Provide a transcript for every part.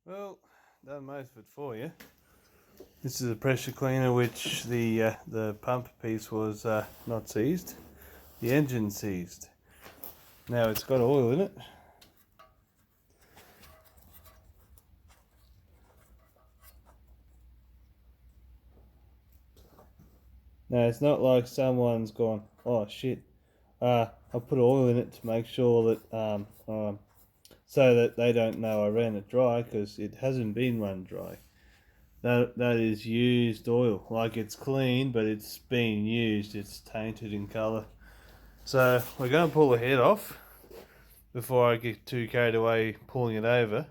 Well, done most of it for you. This is a pressure cleaner which the pump piece was not seized. The engine seized. Now it's got oil in it. Now it's not like someone's gone, oh shit, I'll put oil in it to make sure that so that they don't know I ran it dry, because it hasn't been run dry. That is used oil. Like, it's clean, but it's been used. It's tainted in colour. So we're going to pull the head off before I get too carried away pulling it over.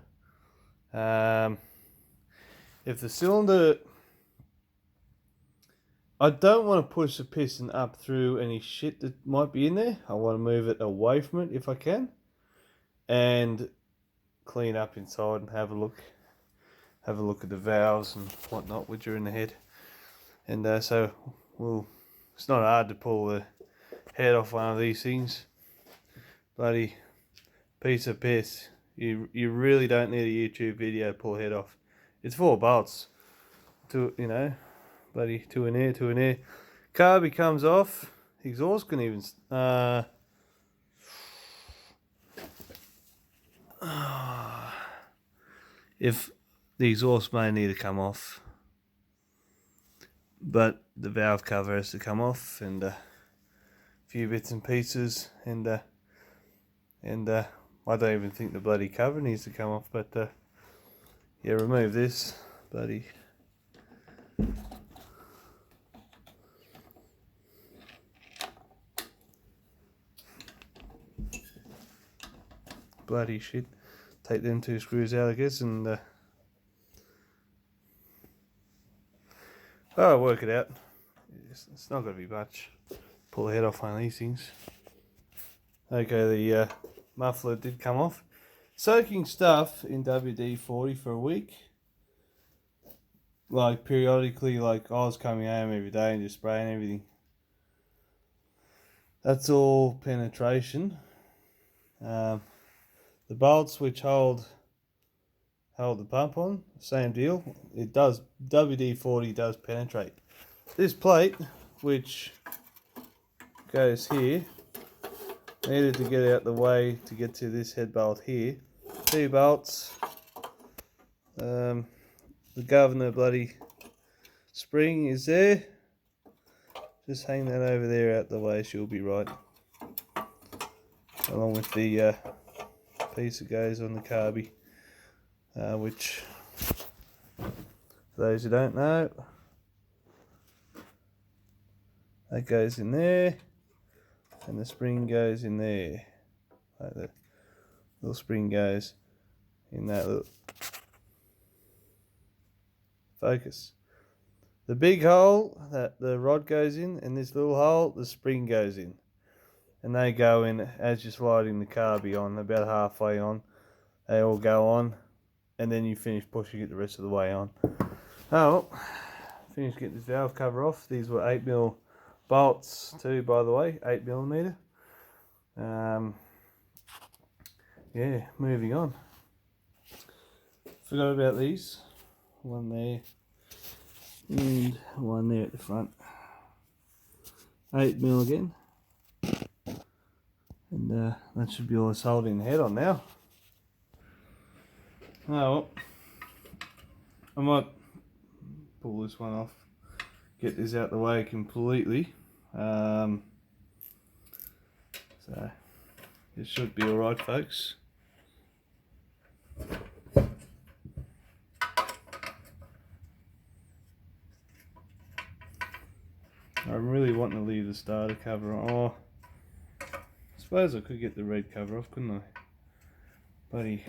If the cylinder, I don't want to push the piston up through any shit that might be in there. I want to move it away from it if I can, and clean up inside and have a look at the valves and whatnot which are in the head. And so it's not hard to pull the head off one of these things. Bloody piece of piss. You really don't need a YouTube video to pull the head off. It's 4 bolts. Bloody two in there. Carby comes off. Exhaust can even if the exhaust may need to come off, but the valve cover has to come off, and a few bits and pieces, and I don't even think the bloody cover needs to come off, but yeah, remove this bloody shit. Take them 2 screws out, I guess, and I'll work it out. It's not going to be much. Pull the head off one of these things. Okay, the muffler did come off. Soaking stuff in WD-40 for a week. Like, periodically, like I was coming home every day and just spraying everything. That's all penetration. The bolts which hold the pump on, same deal. It does, WD-40 does penetrate. This plate, which goes here, needed to get out the way to get to this head bolt here. 2 bolts. The governor bloody spring is there. Just hang that over there out the way, she'll be right. Along with the piece that goes on the carby, which, for those who don't know, that goes in there, and the spring goes in there. Like, the little spring goes in that little focus. The big hole that the rod goes in, and this little hole, the spring goes in. And they go in as you're sliding the carby on, about halfway on. They all go on, and then you finish pushing it the rest of the way on. Oh, well, finished getting this valve cover off. These were 8mm bolts too, by the way, 8mm. Yeah, moving on. Forgot about these. One there, and one there at the front. 8mm again. And that should be all it's holding the head on now. Oh well, I might pull this one off, get this out the way completely. So it should be alright, folks. I'm really wanting to leave the starter cover on. Oh, I suppose I could get the red cover off, couldn't I? Buddy.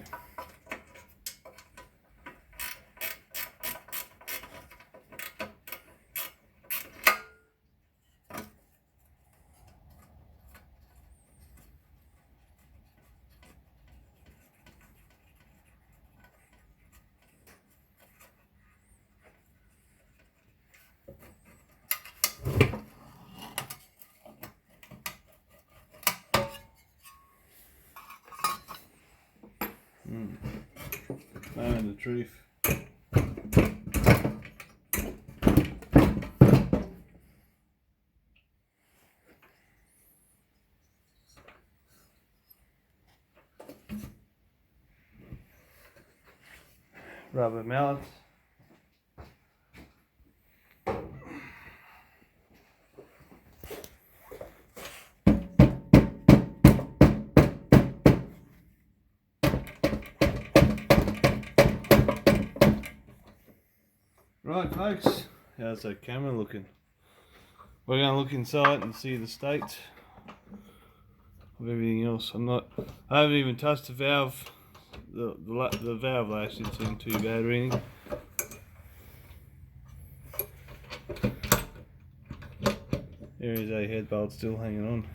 truth. Rubber mallet. Right folks, how's that camera looking? We're going to look inside and see the state of everything else. I haven't even touched the valve. The valve lash didn't seem too bad or anything. There is a head bolt still hanging on.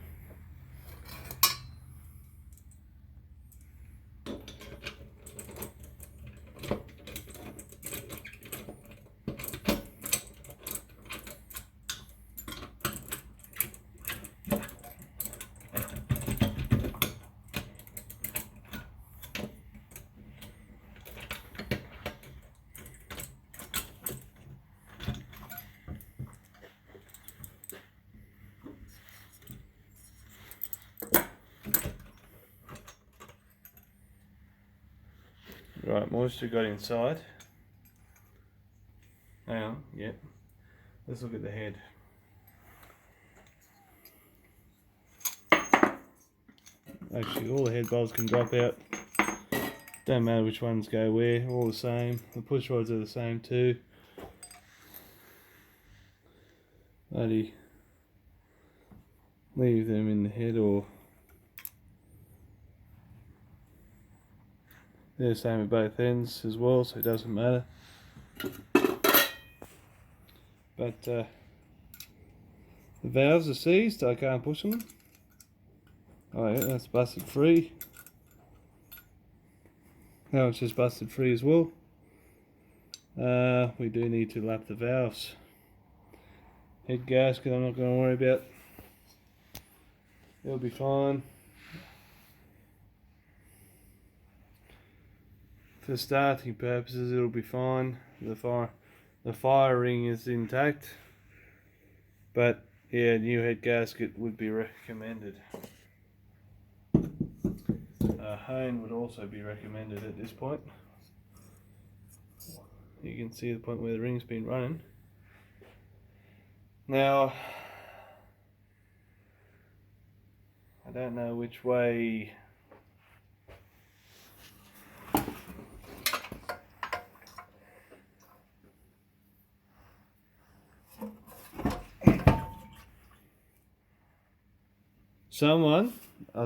Right, moisture got inside. Hang on, yep. Let's look at the head. Actually, all the head bolts can drop out. Don't matter which ones go where, all the same. The push rods are the same too. Bloody leave them in the head, or they're the same at both ends as well, so it doesn't matter. But the valves are seized, I can't push them. Oh yeah, that's busted free. Now it's just busted free as well. We do need to lap the valves. Head gasket I'm not going to worry about. It'll be fine. For starting purposes it'll be fine. The fire ring is intact. But yeah, new head gasket would be recommended. A hone would also be recommended at this point. You can see the point where the ring's been running. Now, I don't know which way I'll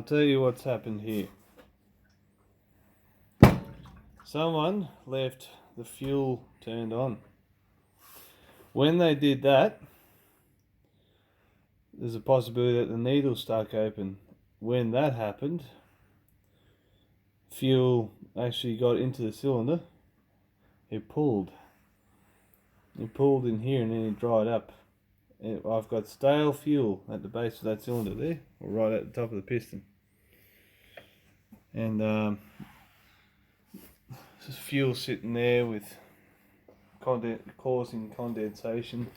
tell you what's happened here. Someone left the fuel turned on. When they did that, there's a possibility that the needle stuck open. When that happened, fuel actually got into the cylinder. It pulled. It pulled in here and then it dried up. I've got stale fuel at the base of that cylinder there, or right at the top of the piston. And there's fuel sitting there with causing condensation.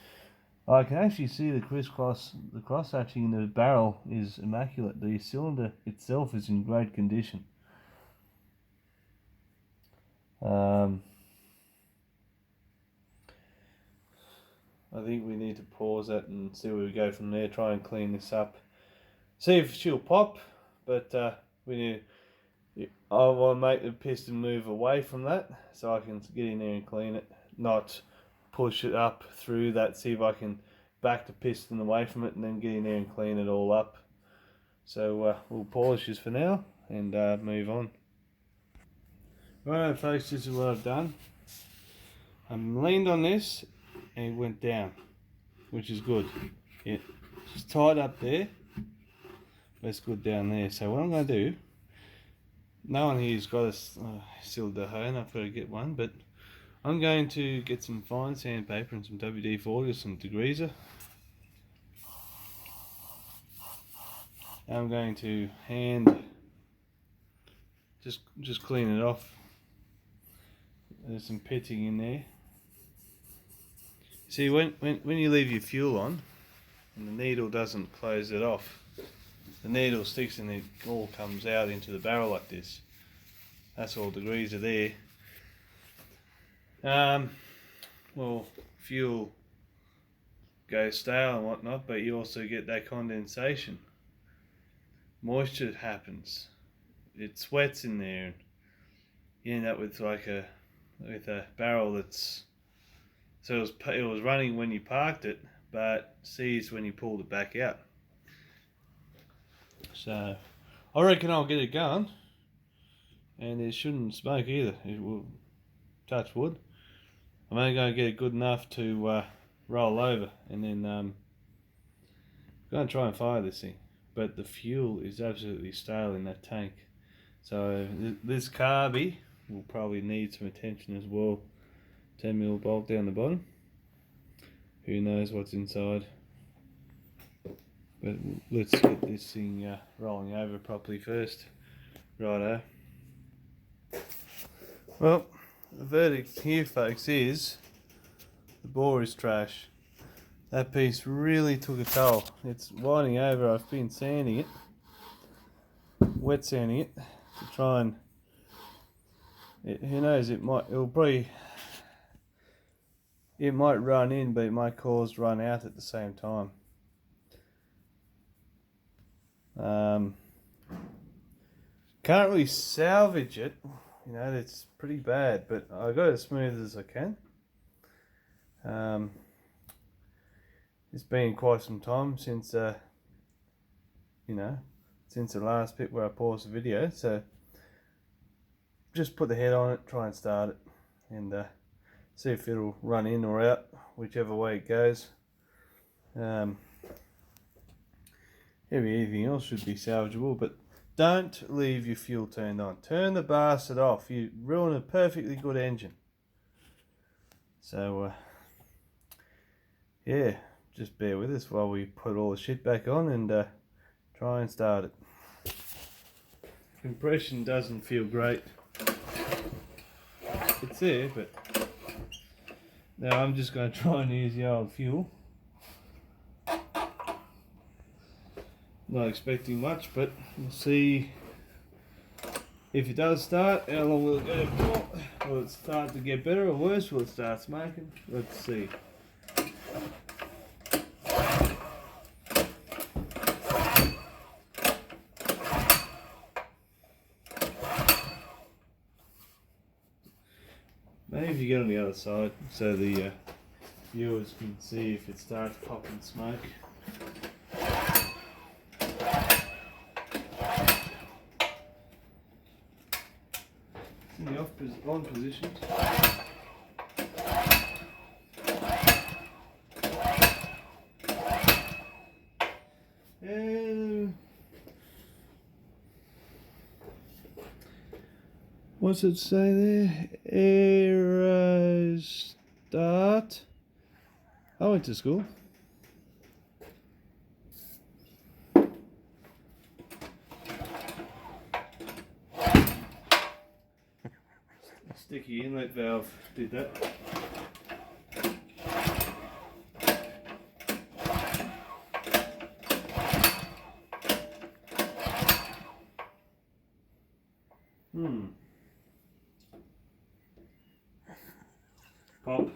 I can actually see the cross hatching in the barrel is immaculate. The cylinder itself is in great condition. I think we need to pause that and see where we go from there. Try and clean this up. See if she'll pop, but I want to make the piston move away from that so I can get in there and clean it, not push it up through that. See if I can back the piston away from it and then get in there and clean it all up. So we'll polish this for now and move on. Right folks, this is what I've done. I leaned on this and it went down, which is good. It's tied up there, but it's good down there. So what I'm going to do, no one here's got a cylinder hone, I've got to get one, but I'm going to get some fine sandpaper and some WD-40 or some degreaser. I'm going to just clean it off There's some pitting in there. See, when you leave your fuel on and the needle doesn't close it off, the needle sticks and it all comes out into the barrel like this. That's all degrees are there. Well, fuel goes stale and whatnot, but you also get that condensation. Moisture happens. It sweats in there, and you end up with like a barrel that's it was running when you parked it, but seized when you pulled it back out. So I reckon I'll get it going, and it shouldn't smoke either. It will, touch wood. I'm only going to get it good enough to roll over, and then going to try and fire this thing. But the fuel is absolutely stale in that tank, so this carby will probably need some attention as well. 10mm bolt down the bottom. Who knows what's inside? But let's get this thing rolling over properly first. Righto. Well, the verdict here, folks, is the bore is trash. That piece really took a toll. It's winding over. I've been sanding it, wet sanding it, to try and. Who knows? It might run in, but it might cause run out at the same time. Can't really salvage it. You know, it's pretty bad, but I got it as smooth as I can. It's been quite some time since since the last bit where I paused the video, so just put the head on it, try and start it, and see if it'll run in or out, whichever way it goes. Anything else should be salvageable, but don't leave your fuel turned on. Turn the bastard off. You ruin a perfectly good engine. So yeah, just bear with us while we put all the shit back on and try and start it. Compression doesn't feel great. It's there, but now I'm just going to try and use the old fuel. Not expecting much, but we'll see if it does start. How long will it go for? Will it start to get better or worse? Will it start smoking? Let's see. Maybe if you get on the other side so the viewers can see if it starts popping smoke. In the on position. What's it say there? Aerostart. I went to school. Sticky inlet valve did that. Pop.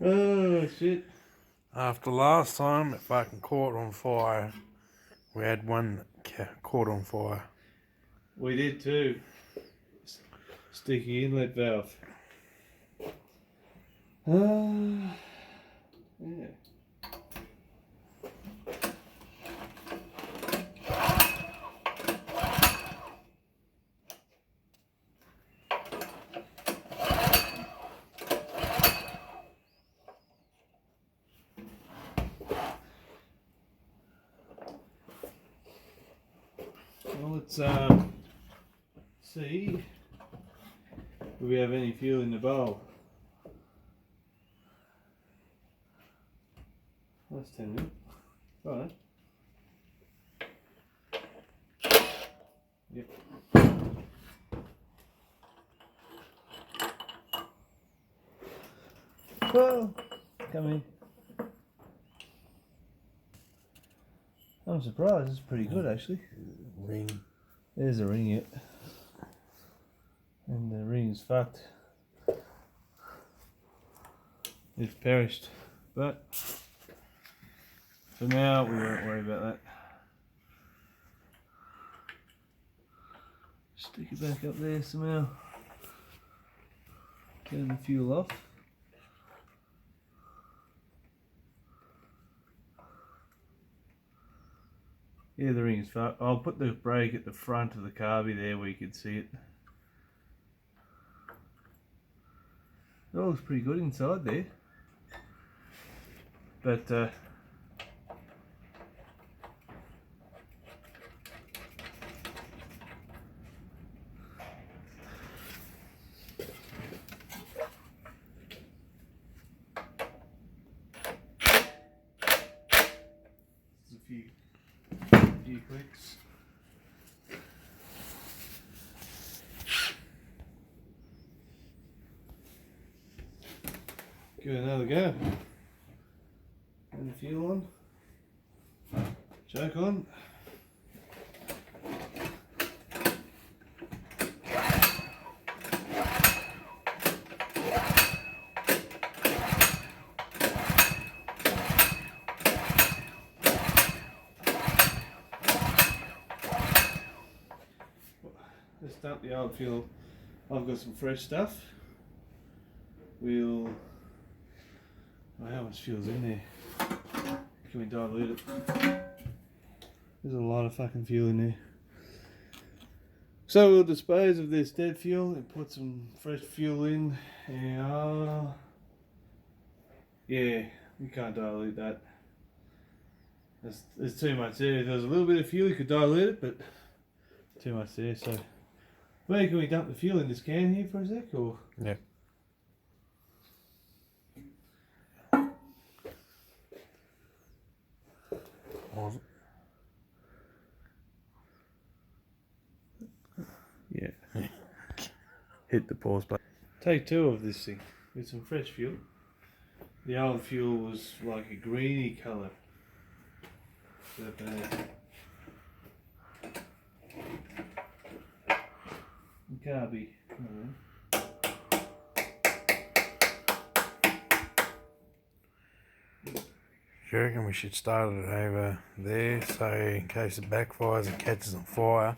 Oh shit. After last time it fucking caught on fire, we had one caught on fire. We did too. Sticky inlet valve. Yeah. Well, let's see if we have any fuel in the bowl. That's 10 minutes. Right. Yep. Well, come in. I'm surprised. It's pretty good actually. Ring. There's a ring yet. And the ring's fucked. It's perished. But for now we won't worry about that. Stick it back up there somehow. Turn the fuel off. Yeah, the ring is fucked. I'll put the brake at the front of the carby there where you can see it. It all looks pretty good inside there. But there's a few clicks. Give it another go. Turn the fuel on. Choke on. Let's dump the old fuel. I've got some fresh stuff. We'll. Oh, how much fuel's in there? Can we dilute it? There's a lot of fucking fuel in there. So we'll dispose of this dead fuel and put some fresh fuel in. And yeah, we can't dilute that. There's too much there. If there was a little bit of fuel, you could dilute it, but too much there. So where can we dump the fuel in this can here for a sec? Or Yeah. yeah. Hit the pause button. Take two of this thing with some fresh fuel. The old fuel was like a greeny colour. Carby. Do you reckon we should start it over there so in case it backfires and catches on fire,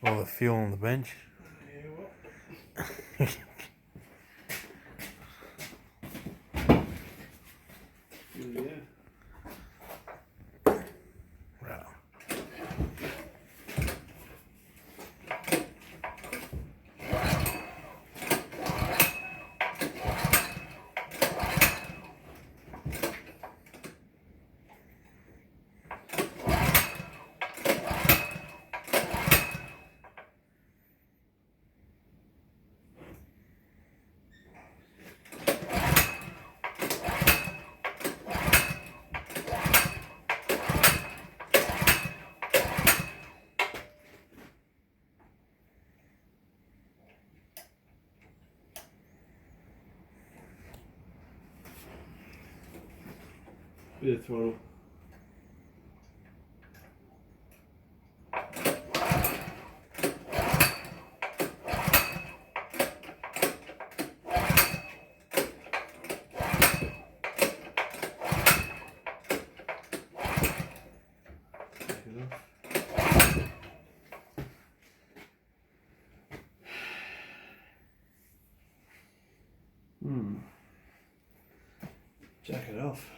all the fuel on the bench? Yeah, well. Right. Bit of throttle. Jack it off.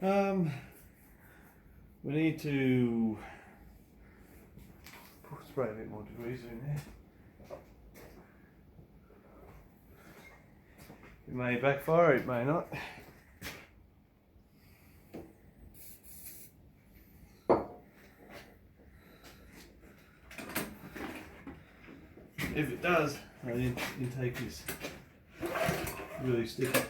We need to spray a bit more degreaser in there. It may backfire, it may not. If it does, the intake is really sticky.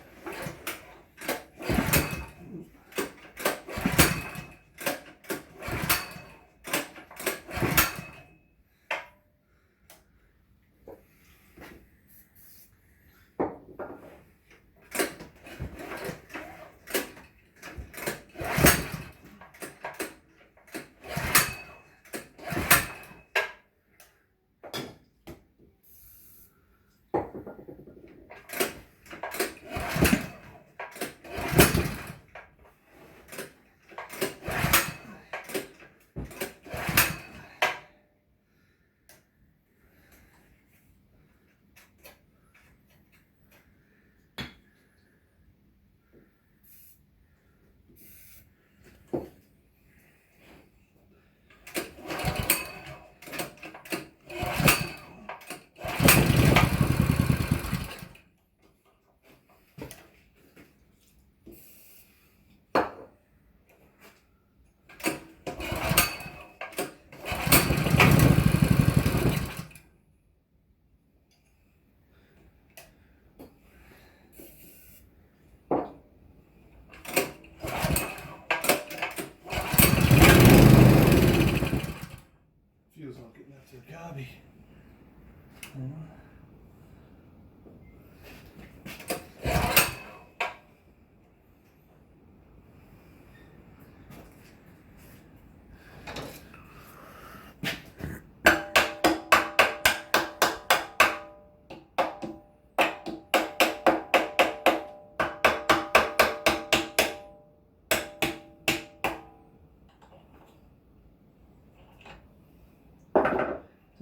Feels like getting up to the carby.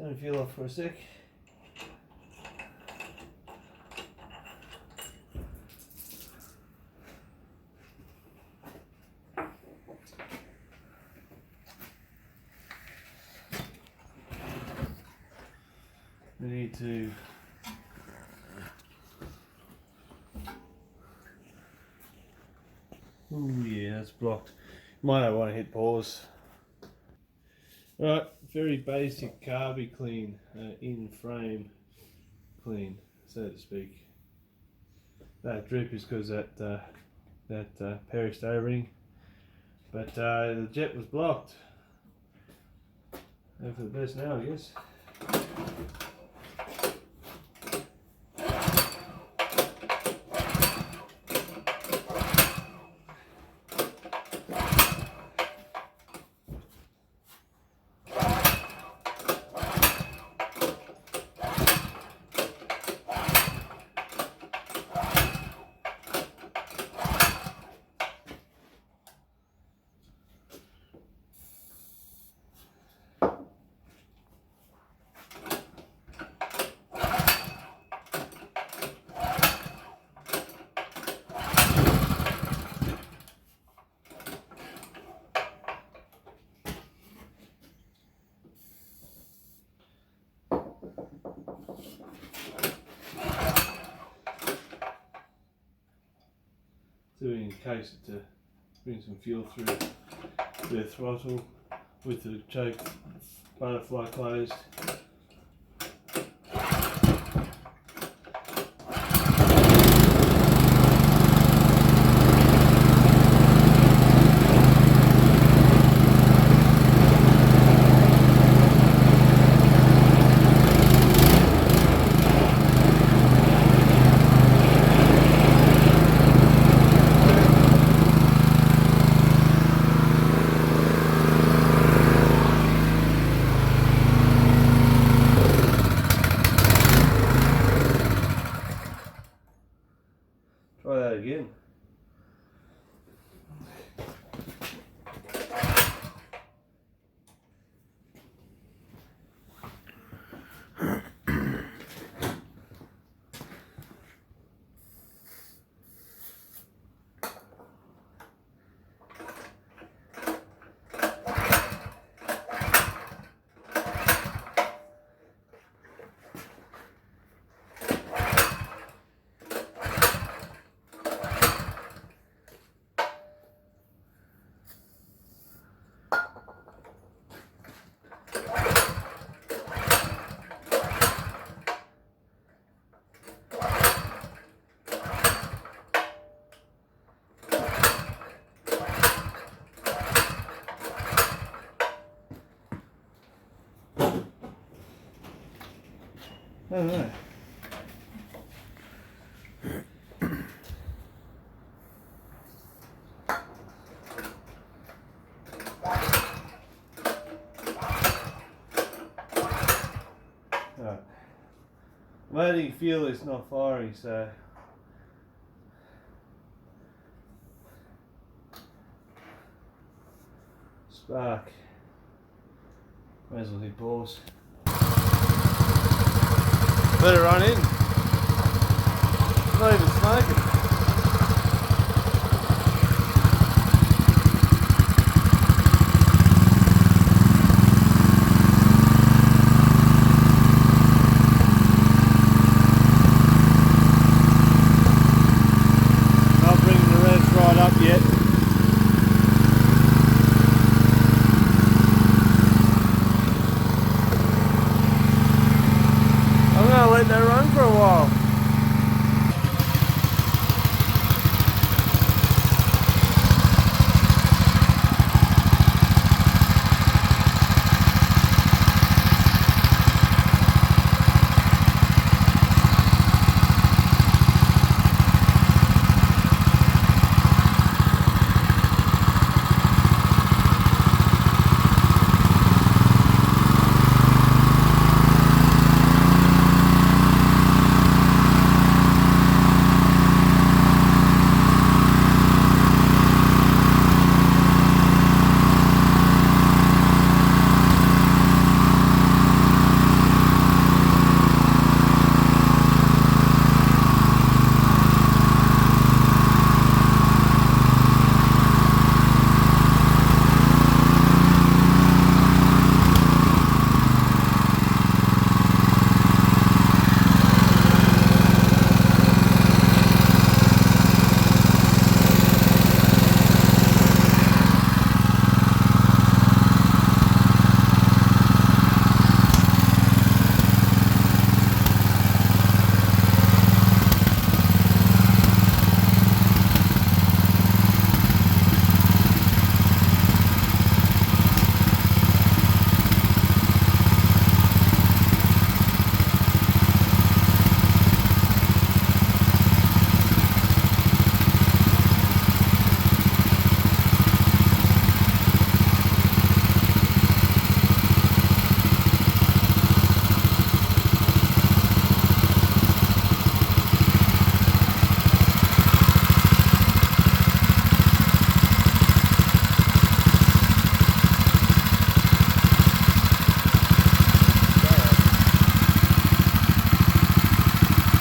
Turn the fuel off for a sec. We need to yeah, that's blocked. Might not want to hit pause. Right, very basic carby clean, in frame clean, so to speak. That drip is because that peristaltic ring, but the jet was blocked. And for the best now, I guess. Doing in case to bring some fuel through the throttle with the choke butterfly closed. I don't know. Right. I'm adding fuel, it's not firing, so spark. Might as well hit pause. Let it run in. Not even smoking. Not bringing the revs right up yet. I'm gonna let that run for a while.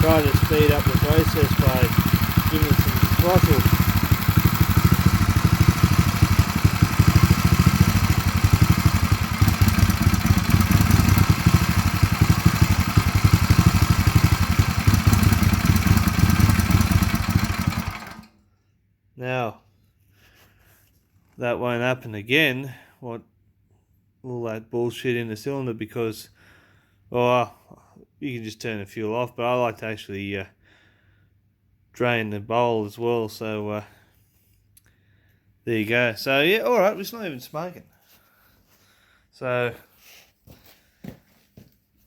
Trying to speed up the process by giving it some throttle. Now, that won't happen again. What all that bullshit in the cylinder, because, well, you can just turn the fuel off, but I like to actually drain the bowl as well. So there you go. So yeah, all right, it's not even smoking. So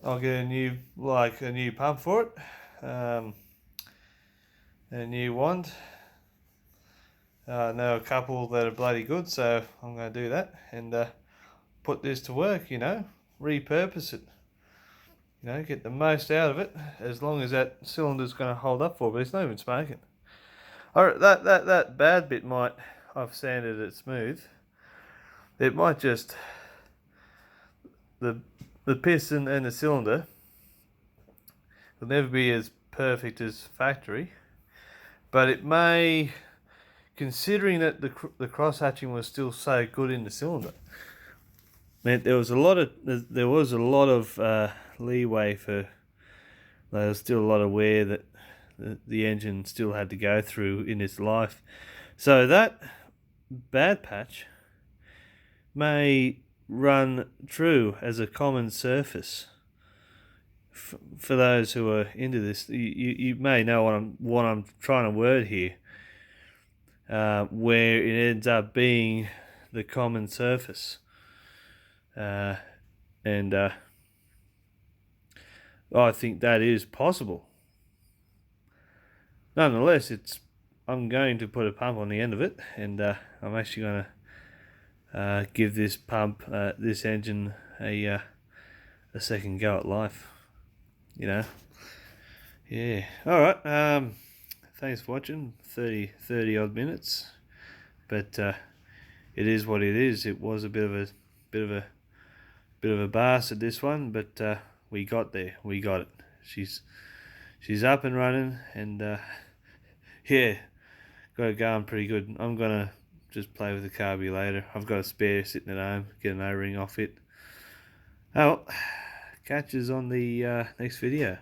I'll get a new pump for it, a new wand. I know a couple that are bloody good, so I'm going to do that and put this to work. Repurpose it. Get the most out of it, as long as that cylinder's going to hold up for it, but it's not even smoking. Alright, that bad bit I've sanded it smooth. It might just, the piston and the cylinder will never be as perfect as factory, but it may, considering that the cross hatching was still so good in the cylinder, meant there was a lot of leeway for, there was still a lot of wear that the engine still had to go through in its life. So that bad patch may run true as a common surface. For those who are into this, you may know what I'm trying to word here, where it ends up being the common surface, and I think that is possible. Nonetheless, I'm going to put a pump on the end of it, and I'm actually going to give this pump, this engine, a second go at life. You know, yeah. All right. Thanks for watching. 30 odd minutes, but it is what it is. It was a bit of a bastard, this one, but we got there. We got it. She's up and running, and yeah, got it going pretty good. I'm gonna just play with the carby later. I've got a spare sitting at home. Get an O-ring off it. Oh, well, catch us on the next video.